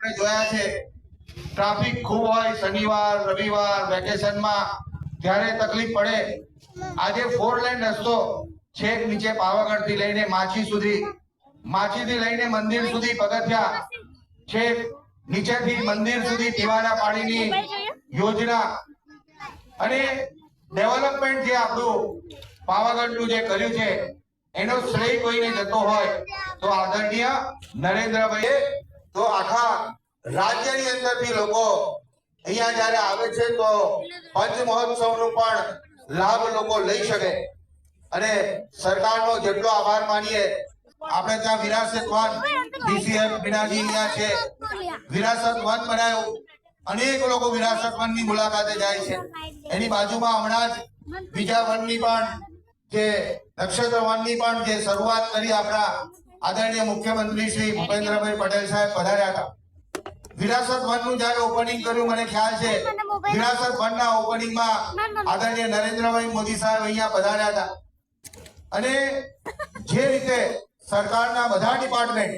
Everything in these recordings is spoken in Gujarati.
આપણે જોયા છે ટ્રાફિક ખૂબ હોય, શનિવાર રવિવાર વેકેશનમાં ત્યારે તકલીફ પડે. આજે 4 લેન રસ્તો છેક નીચે પાવાગઢ થી લઈને માછી સુધી, માછી થી લઈને મંદિર સુધી પગથિયા, છેક નીચેથી મંદિર સુધી પીવાના પાણીની યોજના અને ડેવલપમેન્ટ જે આપણું પાવાગઢનું જે કર્યું છે એનો શ્રેય કોઈને જતો હોય તો આદરણીય નરેન્દ્રભાઈએ. તો આખા રાજ્યની અંદરથી લોકો અહીંયા જયારે આવે છે તો પંચ મહોત્સવનો પણ લાભ લોકો લઈ શકે અને સરકારનો જેટલો આભાર માનીએ. આપણે ત્યાં વિરાસત વન ડીસીએફ મીનાજી અહીંયા છે, વિરાસત વન બનાવ્યું, અનેક લોકો વિરાસત વનની મુલાકાતે જાય છે. એની બાજુમાં હમણાં જ બીજા વનની પણ જે નક્ષત્ર વનની પણ જે શરૂઆત કરી આપણા આદરણીય મુખ્યમંત્રી શ્રી ભૂપેન્દ્રભાઈ પટેલ સાહેબ પધાર્યા હતા. વિરાસત વનનું જયારે ઓપનિંગ કર્યું, મને ખ્યાલ છે વિરાસત વનના ઓપનિંગમાં આદરણીય નરેન્દ્રભાઈ મોદી સાહેબ અહીંયા પધાર્યા હતા. અને જે રીતે સરકારના બધા ડિપાર્ટમેન્ટ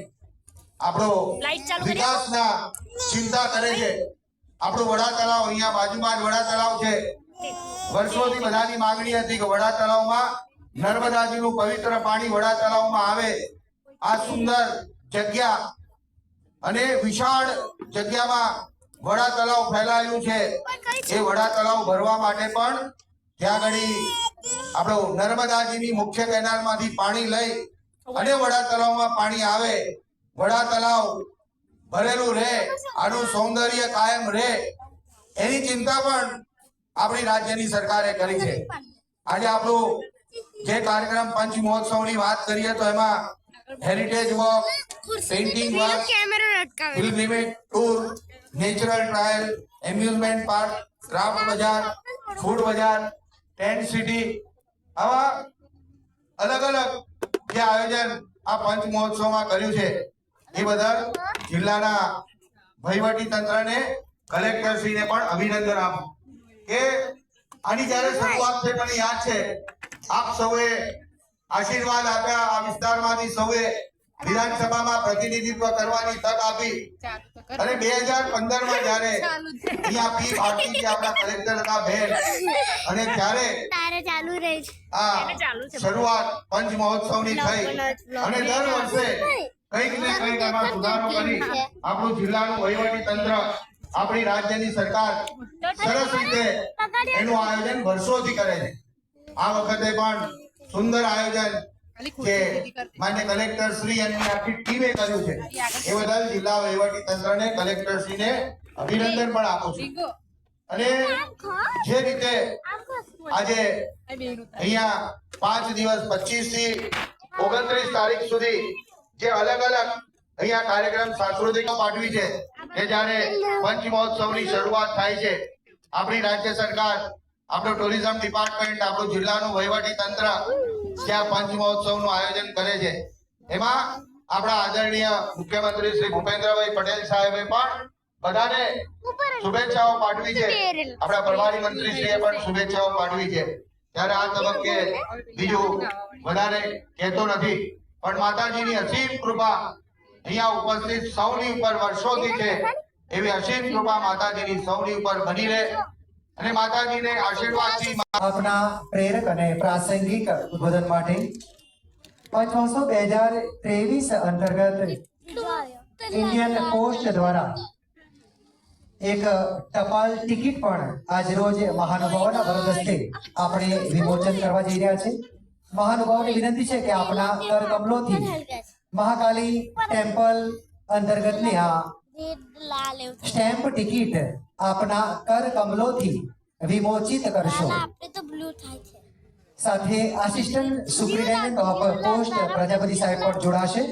આપણો વિકાસના ચિંતા કરે છે. આપણું વડા તળાવ અહીંયા બાજુમાં જ વડા તળાવ છે. વર્ષોથી બધાની માંગણી હતી કે વડા તળાવમાં નર્મદાજીનું પવિત્ર પાણી વડા તળાવમાં આવે. આ સુંદર જગ્યા અને વિશાળ જગ્યામાં વડા તળાવ ફેલાયેલું છે. એ વડા તળાવ ભરવા માટે પણ ત્યાં આગળ આપણો નર્મદાજીની મુખ્ય કેનાલમાંથી પાણી લઈ અને વડા તળાવમાં પાણી આવે, વડા તળાવ ભરેલું રહે, આનું સૌંદર્ય કાયમ રહે, એની ચિંતા પણ આપણી રાજ્યની સરકારે કરી છે. આજે આપણું જે કાર્યક્રમ પંચ મહોત્સવની વાત કરીએ તો એમાં heritage walk, painting work, pilgrimage tour, natural trail, amusement park, craft bazaar, food bazaar, tent city, આવા અલગ અલગ જે આયોજન આ પંચ મહોત્સવમાં કર્યું છે એ બદલ જિલ્લાના વહીવટી તંત્રને, કલેક્ટરશ્રીને પણ અભિનંદન આપું કે આની જયારે શરૂઆત થઈ મને યાદ છે આપ સૌએ આશીર્વાદ આપ્યા. આ વિસ્તારમાંથી સૌએ વિધાનસભામાં પ્રતિનિધિત્વ કરવાની તક આપી અને 2015માં જયારે અહીંયા પી ભારતી આપણા કલેક્ટર હતા બેન, અને ત્યારે આ શરૂઆત પંચ મહોત્સવની થઈ અને દર વર્ષે કંઈક ને કંઈક એમાં સુધારો કરી આપણું જિલ્લાનું વહીવટી તંત્ર, આપણી રાજ્યની સરકાર સરસ રીતે એનું આયોજન વર્ષોથી કરે છે. આ વખતે પણ સુંદર આયોજન જે માન્ય કલેક્ટર શ્રી અને આખી ટીમે કર્યું છે એ બદલ જિલ્લા વહીવટી તંત્રને, કલેક્ટર શ્રીને અભિનંદન પણ આપું છું. અને જે રીતે આજે અહીંયા 5 દિવસ 25 થી 29 તારીખ સુધી જે અલગ અલગ અહીંયા કાર્યક્રમ સાંસ્કૃતિક પાઠવી છે કે જ્યારે પંચ મહોત્સવની શરૂઆત થાય છે આપણી રાજ્ય સરકાર, આપણો ટુરિઝમ ડિપાર્ટમેન્ટ, આપણું જિલ્લાનું વહીવટી તંત્ર જ્યાં પંચ મહોત્સવનું આયોજન કરે છે એમાં આપણા આદરણીય મુખ્યમંત્રી શ્રી ભૂપેન્દ્રભાઈ પટેલ સાહેબે પણ બધાને શુભેચ્છાઓ પાઠવી છે. આપણા પ્રભારી મંત્રી શ્રીએ પણ શુભેચ્છાઓ પાઠવી છે. ત્યારે આ તબક્કે બીજું વધારે કહેતો નથી, પણ માતાજીની અસીમ કૃપા અહીંયા ઉપસ્થિત સૌની ઉપર વર્ષોથી છે. એવી અસીમ કૃપા માતાજીની સૌની ઉપર બની રહે અને માતાજીને આશીર્વાદથી આપના પ્રેરક અને પ્રાસંગિક ઉદ્બોધન માટે પંચ મહોત્સવ 2023 અંતર્ગત ઇન્ડિયન પોસ્ટ દ્વારા એક ટપાલ ટિકિટ પણ આજ રોજ મહાનુભાવોના વરદસ્તે આપણે વિમોચન કરવા જઈ રહ્યા છે. મહાનુભાવોને વિનંતી છે કે આપના કરકમલોથી મહાકાલી ટેમ્પલ અંતર્ગતની આ સ્ટેમ્પ ટિકિટ આપના કરકમલોથી વિમોચિત કરશો. સાથે assistant superintendent of post Prajapati સાહેબ પણ જોડાશે.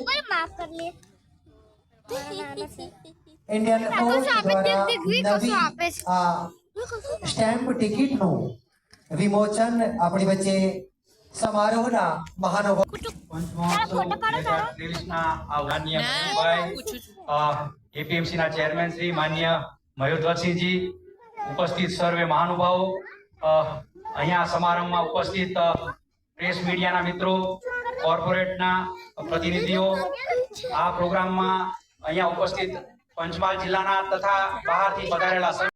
ઇન્ડિયન પોસ્ટ દ્વારા નવી આ સ્ટેમ્પ ટિકિટનું વિમોચન આપણી વચ્ચે સમારોહના મહાનુભાવ એપીએમસીના ચેરમેન શ્રી માન્ય મયુરધ્વજસિંહજી, ઉપસ્થિત સર્વે મહાનુભાવો, અહીંયા સમારંભમાં ઉપસ્થિત પ્રેસ મીડિયાના મિત્રો, કોર્પોરેટના પ્રતિનિધિઓ, આ પ્રોગ્રામમાં અહીંયા ઉપસ્થિત પંચમહાલ જિલ્લાના તથા બહારથી પધારેલા